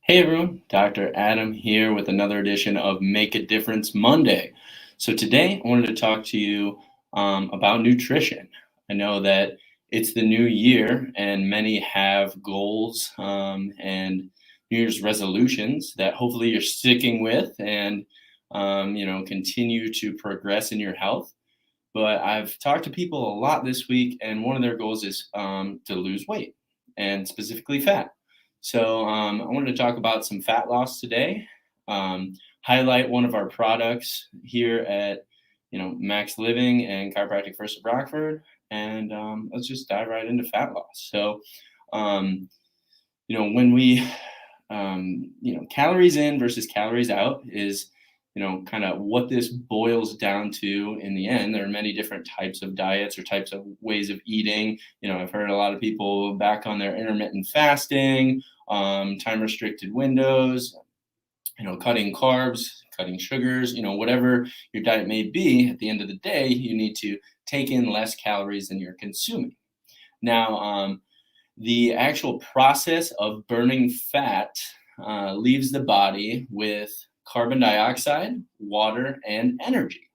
Hey everyone, Dr. Adam here with another edition of Make a Difference Monday. So today I wanted to talk to you about nutrition. I know that it's the new year and many have goals and New Year's resolutions that hopefully you're sticking with and continue to progress in your health. But I've talked to people a lot this week, and one of their goals is to lose weight and specifically fat. So I wanted to talk about some fat loss today, highlight one of our products here at Max Living and Chiropractic First of Rockford, and let's just dive right into fat loss. So um, when we calories in versus calories out is kind of what this boils down to in the end. There are many different types of diets or types of ways of eating. I've heard a lot of people back on their intermittent fasting, time restricted windows, cutting carbs, cutting sugars, whatever your diet may be. At the end of the day, you need to take in less calories than you're consuming. Now, the actual process of burning fat leaves the body with carbon dioxide, water, and energy.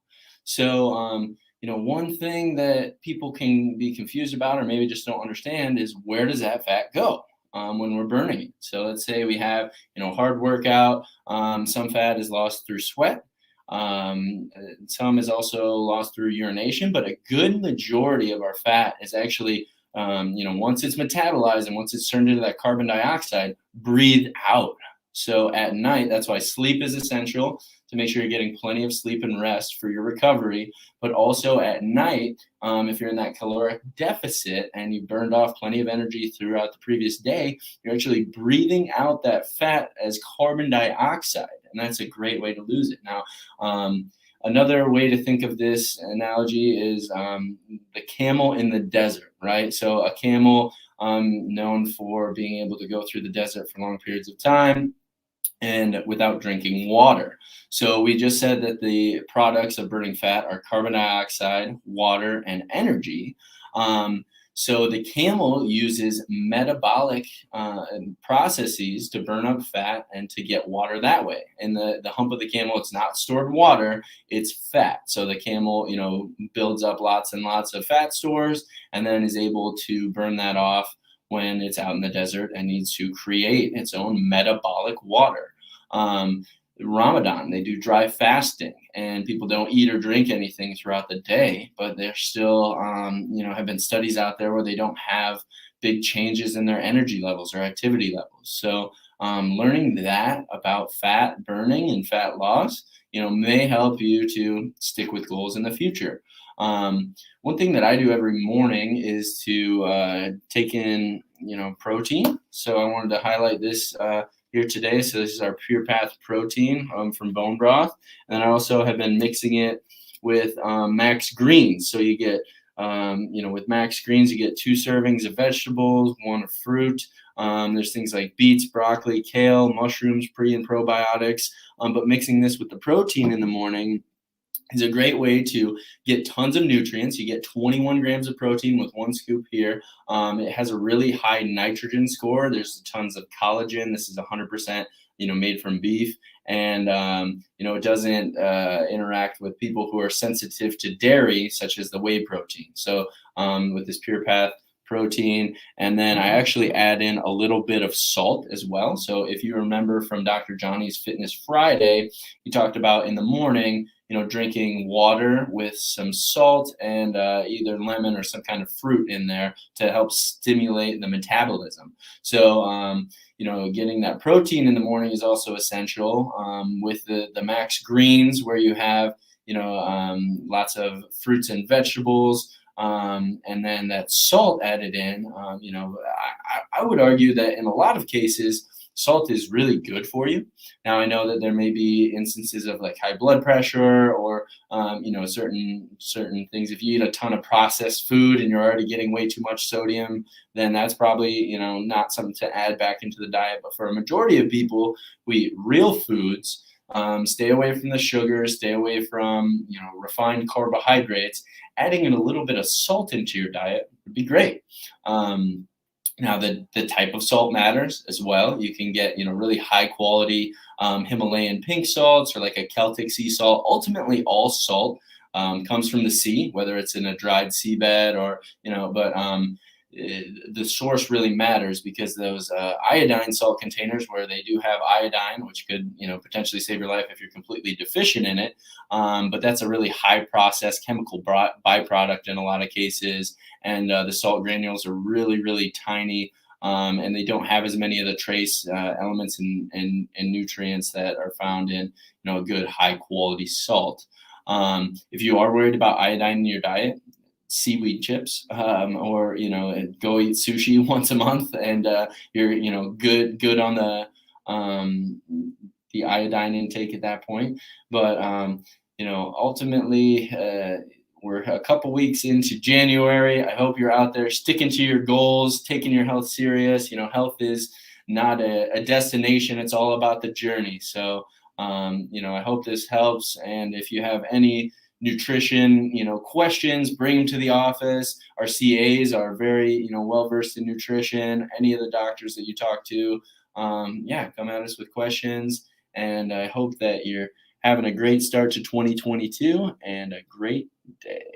So, one thing that people can be confused about or maybe just don't understand is where does that fat go when we're burning it? So, let's say we have, hard workout. Some fat is lost through sweat. Some is also lost through urination, but a good majority of our fat is actually once it's metabolized and once it's turned into that carbon dioxide, breathe out. So at night, that's why sleep is essential to make sure you're getting plenty of sleep and rest for your recovery. But also at night, if you're in that caloric deficit and you burned off plenty of energy throughout the previous day, you're actually breathing out that fat as carbon dioxide. And that's a great way to lose it. Now, another way to think of this analogy is the camel in the desert, right? So a camel known for being able to go through the desert for long periods of time and without drinking water. So we just said that the products of burning fat are carbon dioxide, water, and energy. So the camel uses metabolic processes to burn up fat and to get water that way. In the hump of the camel, it's not stored water, it's fat. So the camel, builds up lots and lots of fat stores and then is able to burn that off when it's out in the desert and needs to create its own metabolic water. Ramadan, they do dry fasting, and people don't eat or drink anything throughout the day, but there's still, have been studies out there where they don't have big changes in their energy levels or activity levels. So, learning that about fat burning and fat loss, may help you to stick with goals in the future. One thing that I do every morning is to take in, protein. So I wanted to highlight this here today. So this is our Pure Path protein from bone broth. And then I also have been mixing it with Max Greens. So you get, with Max Greens, you get 2 servings of vegetables, 1 of fruit. There's things like beets, broccoli, kale, mushrooms, pre and probiotics. But mixing this with the protein in the morning is a great way to get tons of nutrients. You get 21 grams of protein with 1 scoop here. It has a really high nitrogen score. There's tons of collagen. This is 100%, made from beef. And, it doesn't interact with people who are sensitive to dairy, such as the whey protein. So with this Pure Path protein, and then I actually add in a little bit of salt as well. So if you remember from Dr. Johnny's Fitness Friday, he talked about in the morning, drinking water with some salt and either lemon or some kind of fruit in there to help stimulate the metabolism. So, getting that protein in the morning is also essential with the Max Greens, where you have, lots of fruits and vegetables. And then that salt added in, I would argue that in a lot of cases, salt is really good for you. Now, I know that there may be instances of like high blood pressure or, certain things. If you eat a ton of processed food and you're already getting way too much sodium, then that's probably, not something to add back into the diet. But for a majority of people who eat real foods, stay away from the sugar, stay away from, refined carbohydrates, adding in a little bit of salt into your diet would be great. Now, the type of salt matters as well. You can get, really high quality Himalayan pink salts or like a Celtic sea salt. Ultimately, all salt comes from the sea, whether it's in a dried seabed or, the source really matters, because those iodine salt containers where they do have iodine, which could, potentially save your life if you're completely deficient in it. But that's a really high process chemical byproduct in a lot of cases. And the salt granules are really, really tiny. And they don't have as many of the trace elements and nutrients that are found in, a good high quality salt. If you are worried about iodine in your diet, seaweed chips, or go eat sushi once a month, and you're good on the iodine intake at that point. But ultimately, we're a couple weeks into January. I hope you're out there sticking to your goals, taking your health serious. Health is not a destination, it's all about the journey. So I hope this helps. And if you have any nutrition, questions, bring them to the office. Our CAs are very, well versed in nutrition. Any of the doctors that you talk to, come at us with questions. And I hope that you're having a great start to 2022 and a great day.